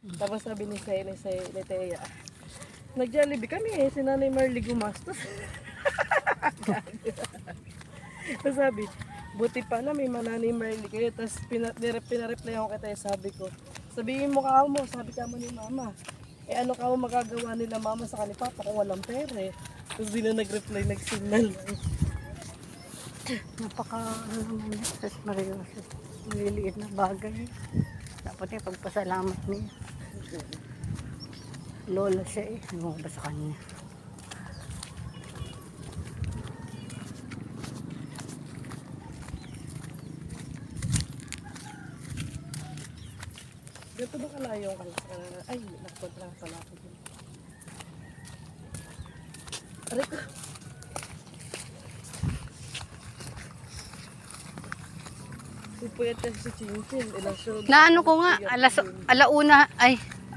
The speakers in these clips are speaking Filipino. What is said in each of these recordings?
Tapos sabi ni Thea, nag-Jollibee kami eh, si Nanay Marley gumastos. Tapos sabi, buti pala may Nanay Marley kayo. Tapos pinareply ako kay Thea, sabi ko, sabihin mo ka mo, sabi ka mo ni Mama. Eh ano ka mo magagawa nila Mama sa kanila Papa kung walang pera eh. Tapos di na nag-reply, nag-signal lang. Napaka, ano naman yun, Sus Maria, maliliit na bagay. Dapat yung pagpasalamat niya. Lola siya eh, ano ba sa kanya? Dito ba kalayo ang ay, nakakontra pala ako dun. Aray ko. Pupuyat kasi si Chinchin. Na ano ko nga, alas 11,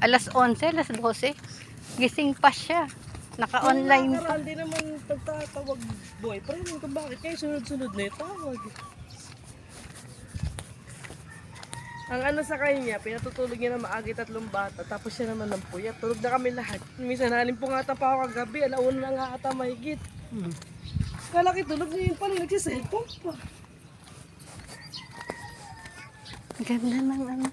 alas 12. Gising pa siya. Naka-online pa. Hindi naman pagtatawag boyfriend. Kung bakit kayo sunod-sunod na itawag. Ang ano sa kanya, pinatutulog niya na maagi 3 bata. Tapos siya naman ng puyat. Tulog na kami lahat. Minsan halimpungatan pa ako kagabi. Alauna na nga ata mahigit. Kalaki tulog niya yun pala. Nagsiselfone pa. Ganda ng ano.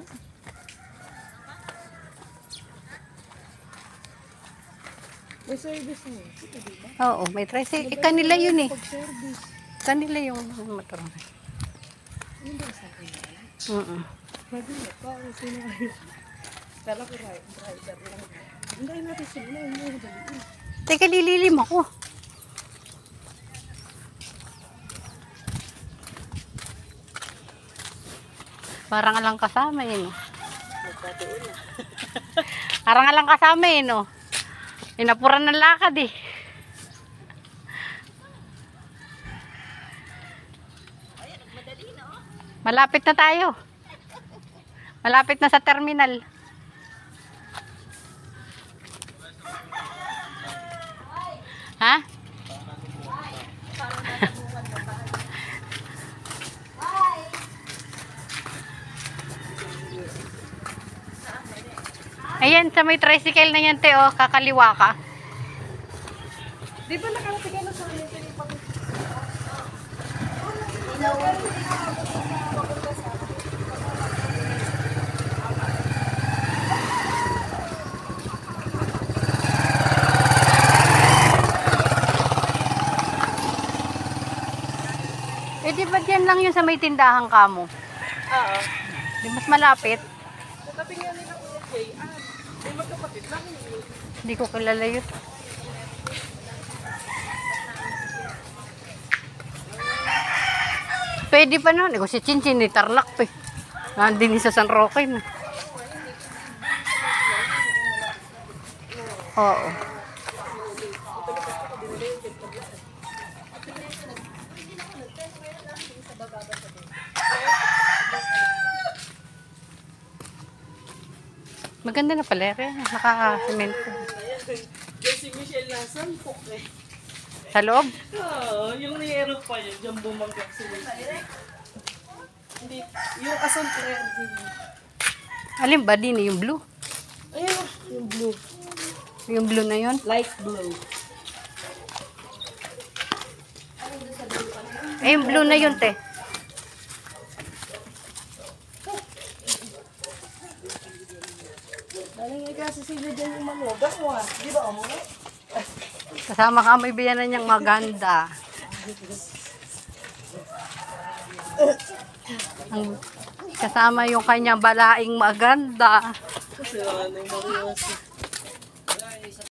May service na yun. Diba? Oo, may tricycle. Kanila yun eh. Pag-service. Kanila yung motor. Ano ba sa akin? Nagulat pa ako sino kayo. Kala ko rider lang. Hindahin natin sila. Hindi mo dali. Teka, lililim ako. Parang alang kasama eh, no? Parang alang kasama eh, no? Inapuran ng lakad eh. Malapit na tayo. Malapit na sa terminal. Ha? Ayan, sa may tricycle na yan, Teo, kakaliwa ka. Di ba nakarating na sa amin? Eh, di ba dyan lang yun sa may tindahan ka mo? Oo. Di mas malapit? Natabi nga nila Kuya Jay. May magkapatid lang yun. Hindi ko kilala yun. Pwede pa nun. Ikaw si Chinchin ni Tarlac pa eh. Nandun sa San Roque na. Oo. Maganda na pala rin. Naka-semento. Yung si Michelle nasan po eh. Sa loob? Oo, yung niyero pa yun. Diyan bumanggap sila. Hindi, yung asan prayer din. Alin ba din yung blue? Ayun, yung blue. Yung blue na yun? Light blue. Eh, yung blue na yun, te. Dali nga kasi sila dyan yung manugang mo ha. Di ba mo? Kasama ka may biyanan niyang maganda. Kasama yung kanyang balaing maganda. Kasi ano yung mariwas.